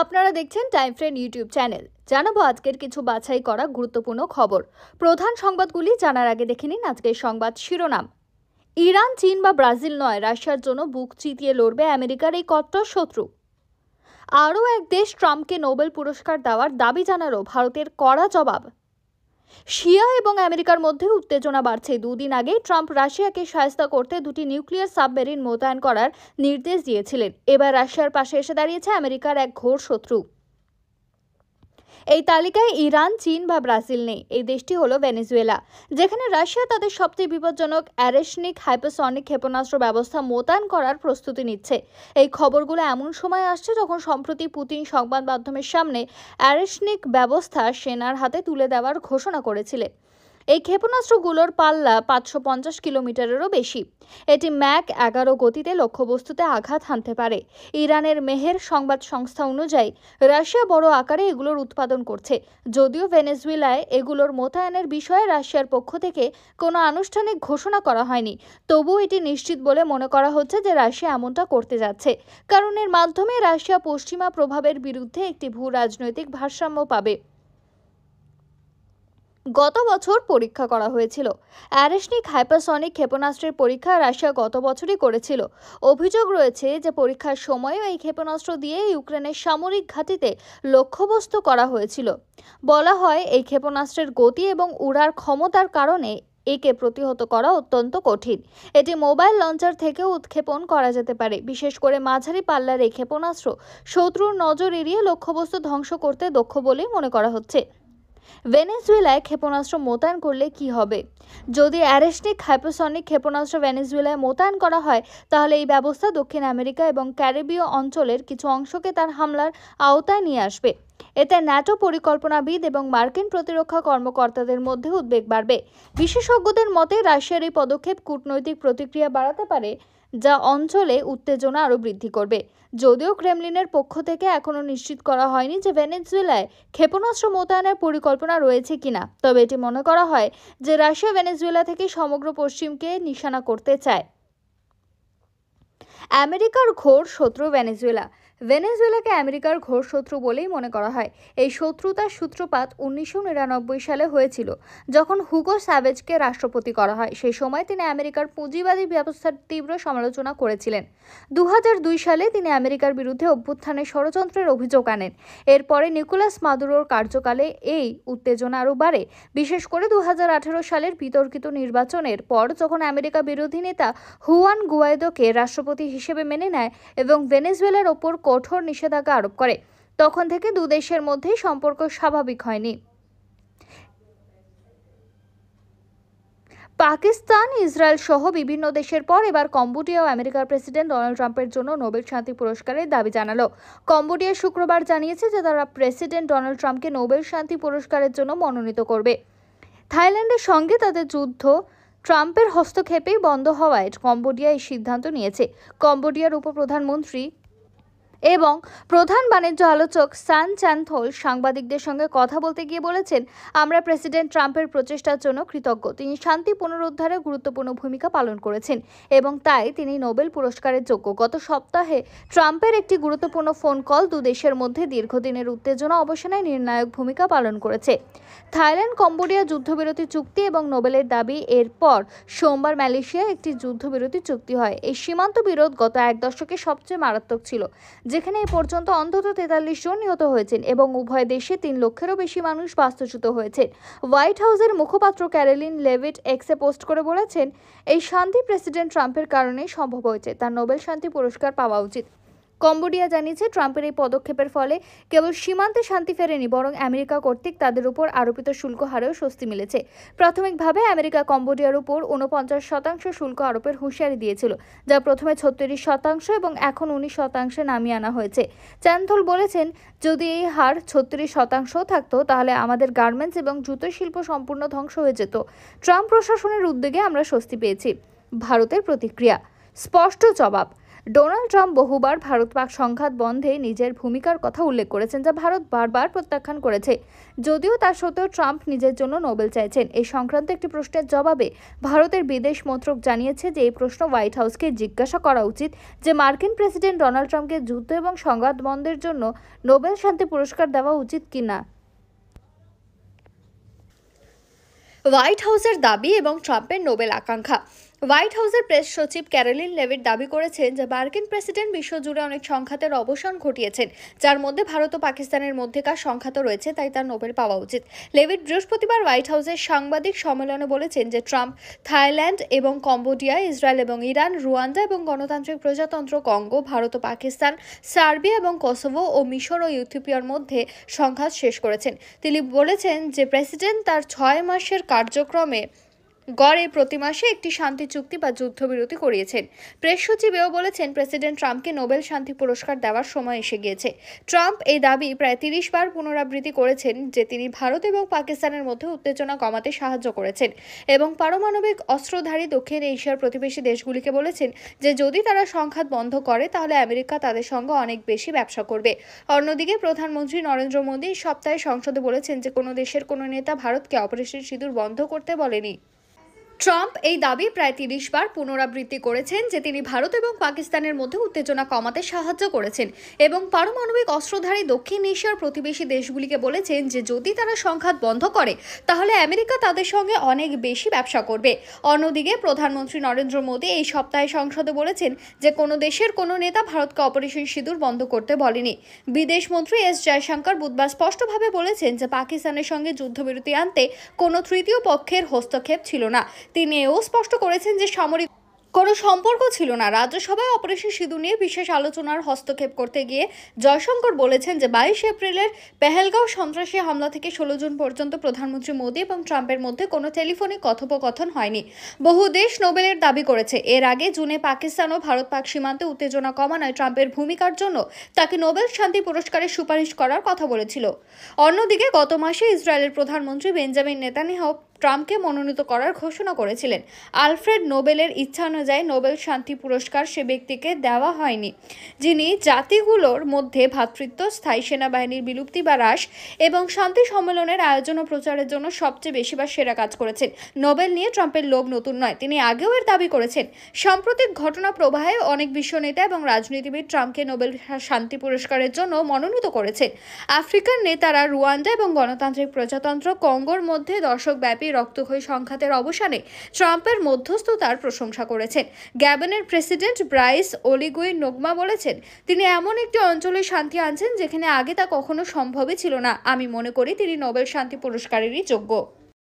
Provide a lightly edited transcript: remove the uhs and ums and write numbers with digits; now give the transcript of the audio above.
আপনারা দেখছেন time friend YouTube channel. জানাবো আজকের কিছু বাছাই করা গুরুত্বপূর্ণ খবর। প্রধান সংবাদগুলি জানার আগে দেখে নিন আজকের সংবাদ শিরোনাম। ইরান, চীন বা ব্রাজিল নয়, রাশিয়ার জন্য বুক চিতিয়ে লড়বে আমেরিকার এই কট্টর শত্রু। আরও এক দেশ ট্রাম্পকে নোবেল পুরস্কার দেওয়ার দাবি জানালো ভারতের কড়া জবাব। শিয়া এবং আমেরিকার মধ্যে উত্তেজনা বাড়ছে। দুদিন আগে ট্রাম্প রাশিয়াকে সাহায্য করতে দুটি নিউক্লিয়ার সাবমেরিন মোতায়েন করার নির্দেশ দিয়েছিলেন। এবার রাশিয়ার পাশে এসে দাঁড়িয়েছে আমেরিকার এক ঘোর শত্রু। এই তালিকায় ইরান, চীন বা ব্রাজিল নেই। এই দেশটি হলো ভেনেজুয়েলা, যেখানে রাশিয়া তাদের সবচেয়ে বিপজ্জনক অ্যারেশনিক হাইপারসনিক ক্ষেপণাস্ত্র ব্যবস্থা মোতায়েন করার প্রস্তুতি নিচ্ছে। এই খবরগুলো এমন সময় আসছে যখন সম্প্রতি পুতিন সংবাদ মাধ্যমের সামনে অ্যারেশনিক ব্যবস্থা সেনার হাতে তুলে দেওয়ার ঘোষণা করেছিলেন। এই ক্ষেপণাস্ত্রগুলোর পাল্লা 550 কিলোমিটারেরও বেশি। এটি ম্যাক 11 গতিতে লক্ষ্যবস্তুতে আঘাত হানতে পারে। ইরানের মেহের সংবাদ সংস্থা অনুযায়ী রাশিয়া বড় আকারে এগুলোর উৎপাদন করছে। যদিও ভেনেজুয়েলায় এগুলোর মোতায়েনের বিষয়ে রাশিয়ার পক্ষ থেকে কোনো আনুষ্ঠানিক ঘোষণা করা হয়নি, তবুও এটি নিশ্চিত বলে মনে করা হচ্ছে যে রাশিয়া এমনটা করতে যাচ্ছে, কারণ এর মাধ্যমে রাশিয়া পশ্চিমা প্রভাবের বিরুদ্ধে একটি ভূ রাজনৈতিক ভারসাম্য পাবে। গত বছর পরীক্ষা করা হয়েছিল। অ্যারেশনিক হাইপারসনিক ক্ষেপণাস্ত্রের পরীক্ষা রাশিয়া গত বছরই করেছিল। অভিযোগ রয়েছে যে পরীক্ষার সময়ও এই ক্ষেপণাস্ত্র দিয়ে ইউক্রেনের সামরিক ঘাঁটিতে লক্ষ্যবস্তু করা হয়েছিল। বলা হয় এই ক্ষেপণাস্ত্রের গতি এবং উড়ার ক্ষমতার কারণে একে প্রতিহত করা অত্যন্ত কঠিন। এটি মোবাইল লঞ্চার থেকেও উৎক্ষেপণ করা যেতে পারে। বিশেষ করে মাঝারি পাল্লার এই ক্ষেপণাস্ত্র শত্রুর নজর এড়িয়ে লক্ষ্যবস্তু ধ্বংস করতে দক্ষ বলেই মনে করা হচ্ছে। ভেনেজুয়েলায় ক্ষেপণাস্ত্র মোতায়েন করলে কি হবে? যদি অ্যারেশনিক হাইপারসনিক ক্ষেপণাস্ত্র ভেনেজুয়েলায় মোতায়েন করা হয়, তাহলে এই ব্যবস্থা দক্ষিণ আমেরিকা এবং ক্যারিবীয় অঞ্চলের কিছু অংশকে তার হামলার আওতায় নিয়ে আসবে। এতে ন্যাটো পরিকল্পনাবিদ এবং মার্কিন প্রতিরক্ষা কর্মকর্তাদের মধ্যে উদ্বেগ বাড়বে। বিশেষজ্ঞদের মতে রাশিয়ার এই পদক্ষেপ কূটনৈতিক প্রতিক্রিয়া বাড়াতে পারে, যা অঞ্চলে উত্তেজনা আরও বৃদ্ধি করবে। যদিও ক্রেমলিনের পক্ষ থেকে এখনও নিশ্চিত করা হয়নি যে ভেনেজুয়েলায় ক্ষেপণাস্ত্র মোতায়েনের পরিকল্পনা রয়েছে কিনা, তবে এটি মনে করা হয় যে রাশিয়া ভেনেজুয়েলা থেকে সমগ্র পশ্চিমকে নিশানা করতে চায়। আমেরিকার ঘোর শত্রু ভেনেজুয়েলা। ভেনেজুয়েলাকে আমেরিকার ঘোর শত্রু বলেই মনে করা হয়। এই শত্রুতার সূত্রপাত 1999 সালে হয়েছিল, যখন হুগো স্যাভেজকে রাষ্ট্রপতি করা হয়। সেই সময় তিনি আমেরিকার পুঁজিবাদী ব্যবস্থার তীব্র সমালোচনা করেছিলেন। 2002 সালে তিনি আমেরিকার বিরুদ্ধে অভ্যুত্থানের ষড়যন্ত্রের অভিযোগ আনেন। এরপরে নিকোলাস মাদুরোর কার্যকালে এই উত্তেজনা আরও বাড়ে, বিশেষ করে 2018 সালের বিতর্কিত নির্বাচনের পর, যখন আমেরিকা বিরোধী নেতা হুয়ান গুয়াইদোকে রাষ্ট্রপতি হিসেবে মেনে নেয় এবং ভেনেজুয়েলার ওপর কঠোর নিষেধাজ্ঞা আরোপ করে। তখন থেকে দুদেশের মধ্যে সম্পর্ক স্বাভাবিক হয়নি। পাকিস্তান, ইসরায়েল সহ বিভিন্ন দেশের পর এবার কম্বোডিয়াও আমেরিকার প্রেসিডেন্ট ডোনাল্ড ট্রাম্পের জন্য নোবেল শান্তি পুরস্কারের দাবি জানালো। কম্বোডিয়া শুক্রবার জানিয়েছে যে তারা প্রেসিডেন্ট ডোনাল্ড ট্রাম্পকে নোবেল শান্তি পুরস্কারের জন্য মনোনীত করবে। থাইল্যান্ডের সঙ্গে তাদের যুদ্ধ ট্রাম্পের হস্তক্ষেপেই বন্ধ হওয়ায় কম্বোডিয়া এই সিদ্ধান্ত নিয়েছে। কম্বোডিয়ার উপপ্রধানমন্ত্রী এবং প্রধান বাণিজ্য আলোচক সান চ্যানথোল সাংবাদিকদের সঙ্গে কথা বলতে গিয়ে বলেছেন, আমরা প্রেসিডেন্ট ট্রাম্পের প্রচেষ্টার জন্য কৃতজ্ঞ। তিনি শান্তি পুনরুদ্ধারে গুরুত্বপূর্ণ ভূমিকা পালন করেছেন এবং তাই তিনি নোবেল পুরস্কারের যোগ্য। গত সপ্তাহে ট্রাম্পের একটি গুরুত্বপূর্ণ ফোন কল দুদেশের মধ্যে দীর্ঘদিনের উত্তেজনা অবসানে নির্ণায়ক ভূমিকা পালন করেছে। থাইল্যান্ড কম্বোডিয়া যুদ্ধবিরতি চুক্তি এবং নোবেলের দাবি। এরপর সোমবার মালয়েশিয়ায় একটি যুদ্ধবিরতি চুক্তি হয়। এই সীমান্ত বিরোধ গত এক দশকে সবচেয়ে মারাত্মক ছিল, যেখানে এ পর্যন্ত অন্তত 43 জন নিহত হয়েছেন এবং উভয় দেশে 3 লক্ষেরও বেশি মানুষ বাস্তুচ্যুত হয়েছেন। হোয়াইট হাউসের মুখপাত্র ক্যারোলিন লেভিট এক্সে পোস্ট করে বলেছেন, এই শান্তি প্রেসিডেন্ট ট্রাম্পের কারণেই সম্ভব হয়েছে। তার নোবেল শান্তি পুরস্কার পাওয়া উচিত। কম্বোডিয়া জানিয়েছে, ট্রাম্পের এই পদক্ষেপের ফলে কেবল সীমান্তে শান্তি ফেরেনি, বরং আমেরিকা কর্তৃক তাদের উপর আরোপিত শুল্ক হারেও স্বস্তি মিলেছে। প্রাথমিকভাবে আমেরিকা কম্বোডিয়ার উপর 49% শুল্ক আরোপের হুঁশিয়ারি দিয়েছিল, যা প্রথমে 36% এবং এখন 19% নামিয়ে আনা হয়েছে। চ্যানথল বলেছেন, যদি এই হার 36% থাকতো, তাহলে আমাদের গার্মেন্টস এবং জুতো শিল্প সম্পূর্ণ ধ্বংস হয়ে যেত। ট্রাম্প প্রশাসনের উদ্যোগে আমরা স্বস্তি পেয়েছি। ভারতের প্রতিক্রিয়া, স্পষ্ট জবাব। ডোনাল্ড ট্রাম্প বহুবার ভারত-পাক সংঘাত বন্ধে নিজের ভূমিকার কথা উল্লেখ করেছেন, যা ভারত বারবার প্রত্যাখ্যান করেছে। যদিও তা সত্ত্বেও ট্রাম্প নিজের জন্য নোবেল চাইছেন। এই সংক্রান্ত একটি প্রশ্নের জবাবে ভারতের বিদেশ মন্ত্রক জানিয়েছে যে এই প্রশ্ন হোয়াইট হাউসকে জিজ্ঞাসা করা উচিত যে মার্কিন প্রেসিডেন্ট ডোনাল্ড ট্রাম্পকে যুদ্ধ এবং সংঘাত বন্ধের জন্য নোবেল শান্তি পুরস্কার দেওয়া উচিত কিনা। হোয়াইট হাউসের দাবি এবং ট্রাম্পের নোবেল আকাঙ্ক্ষা। হোয়াইট হাউসের প্রেস সচিব ক্যারোলিন লেভিট দাবি করেছেন যে মার্কিন প্রেসিডেন্ট বিশ্বজুড়ে অনেক সংঘাতের অবসান ঘটিয়েছেন, যার মধ্যে ভারত ও পাকিস্তানের মধ্যেকার সংঘাতও রয়েছে, তাই তার নোবেল পাওয়া উচিত। লেভিট বৃহস্পতিবার হোয়াইট হাউসের সাংবাদিক সম্মেলনে বলেছেন যে ট্রাম্প থাইল্যান্ড এবং কম্বোডিয়া, ইসরায়েল এবং ইরান, রুয়ান্ডা এবং গণতান্ত্রিক প্রজাতন্ত্র কঙ্গো, ভারত ও পাকিস্তান, সার্বিয়া এবং কোসোভো ও মিশর ও ইথিওপিয়ার মধ্যে সংঘাত শেষ করেছেন। তিনি বলেছেন যে প্রেসিডেন্ট তার 6 মাসের কার্যক্রমে গড়ে প্রতি মাসে একটি শান্তি চুক্তি বা যুদ্ধবিরতি করিয়েছেন। প্রেস সচিব এও বলেছেন প্রেসিডেন্ট ট্রাম্পকে নোবেল শান্তি পুরস্কার দেওয়ার সময় এসে গিয়েছে। ট্রাম্প এই দাবি প্রায় 30 বার পুনরাবৃত্তি করেছেন যে তিনি ভারত এবং পাকিস্তানের মধ্যে উত্তেজনা কমাতে সাহায্য করেছেন এবং পারমাণবিক অস্ত্রধারী দক্ষিণ এশিয়ার প্রতিবেশী দেশগুলিকে বলেছেন যে যদি তারা সংঘাত বন্ধ করে তাহলে আমেরিকা তাদের সঙ্গে অনেক বেশি ব্যবসা করবে। অন্যদিকে প্রধানমন্ত্রী নরেন্দ্র মোদী এই সপ্তাহে সংসদে বলেছেন যে কোনো দেশের কোনো নেতা ভারতকে অপারেশন সিঁদুর বন্ধ করতে বলেনি। ট্রাম্প এই দাবি প্রায় 30 বার পুনরাবৃত্তি করেছেন যে তিনি ভারত এবং পাকিস্তানের মধ্যে উত্তেজনা কমাতে সাহায্য করেছেন এবং পারমাণবিক অস্ত্রধারী দক্ষিণ এশিয়ার প্রতিবেশী দেশগুলিকে বলেছেন যে যদি তারা সংঘাত বন্ধ করে তাহলে আমেরিকা তাদের সঙ্গে অনেক বেশি ব্যবসা করবে। অন্যদিকে প্রধানমন্ত্রী নরেন্দ্র মোদী এই সপ্তাহে সংসদে বলেছেন যে কোনো দেশের কোনো নেতা ভারতকে অপারেশন সিঁদুর বন্ধ করতে বলেনি। বিদেশ মন্ত্রী এস জয়শঙ্কর বুধবার স্পষ্টভাবে বলেছেন যে পাকিস্তানের সঙ্গে যুদ্ধবিরতি আনতে কোনো তৃতীয় পক্ষের হস্তক্ষেপ ছিল না। তিনি এও স্পষ্ট করেছেন যে সামরিক কোনো সম্পর্ক ছিল না। রাজ্যসভায় অপারেশন সিঁদুর নিয়ে বিশেষ আলোচনার হস্তক্ষেপ করতে গিয়ে জয়শঙ্কর বলেছেন যে 22 এপ্রিলের পেহেলগাঁও সন্ত্রাসী হামলা থেকে 16 জুন পর্যন্ত প্রধানমন্ত্রী মোদী এবং ট্রাম্পের মধ্যে কোনো টেলিফোনিক কথোপকথন হয়নি। বহু দেশ নোবেলের দাবি করেছে। এর আগে জুনে পাকিস্তান ও ভারত পাক সীমান্তে উত্তেজনা কমানোয় ট্রাম্পের ভূমিকার জন্য তাকে নোবেল শান্তি পুরস্কারের সুপারিশ করার কথা বলেছিল। অন্যদিকে গত মাসে ইসরায়েলের প্রধানমন্ত্রী বেঞ্জামিন নেতানিয়াহু ট্রাম্পকে মনোনীত করার ঘোষণা করেছিলেন। আলফ্রেড নোবেলের ইচ্ছা অনুযায়ী নোবেল শান্তি পুরস্কার সে ব্যক্তিকে দেওয়া হয়নি যিনি জাতিগুলোর মধ্যে ভ্রাতৃত্ব, স্থায়ী সেনাবাহিনীর বিলুপ্তি বা হ্রাস এবং শান্তি সম্মেলনের আয়োজন ও প্রচারের জন্য সবচেয়ে বেশি বা সেরা কাজ করেছেন। নোবেল নিয়ে ট্রাম্পের লোভ নতুন নয়, তিনি আগেও এর দাবি করেছেন। সাম্প্রতিক ঘটনা প্রবাহে অনেক বিশ্ব নেতা এবং রাজনীতিবিদ ট্রাম্পকে নোবেল শান্তি পুরস্কারের জন্য মনোনীত করেছেন। আফ্রিকার নেতারা রুয়ান্ডা এবং গণতান্ত্রিক প্রজাতন্ত্র কঙ্গোর মধ্যে দশকব্যাপী রক্তক্ষয়ী সংঘাতের অবসানে ট্রাম্পের মধ্যস্থতার প্রশংসা করেছেন। গ্যাবনের প্রেসিডেন্ট ব্রাইস ওলিগুই নোগমা বলেছেন তিনি এমন একটি অঞ্চলে শান্তি আনছেন যেখানে আগে তা কখনো সম্ভবই ছিল না। আমি মনে করি তিনি নোবেল শান্তি পুরস্কারেরই যোগ্য।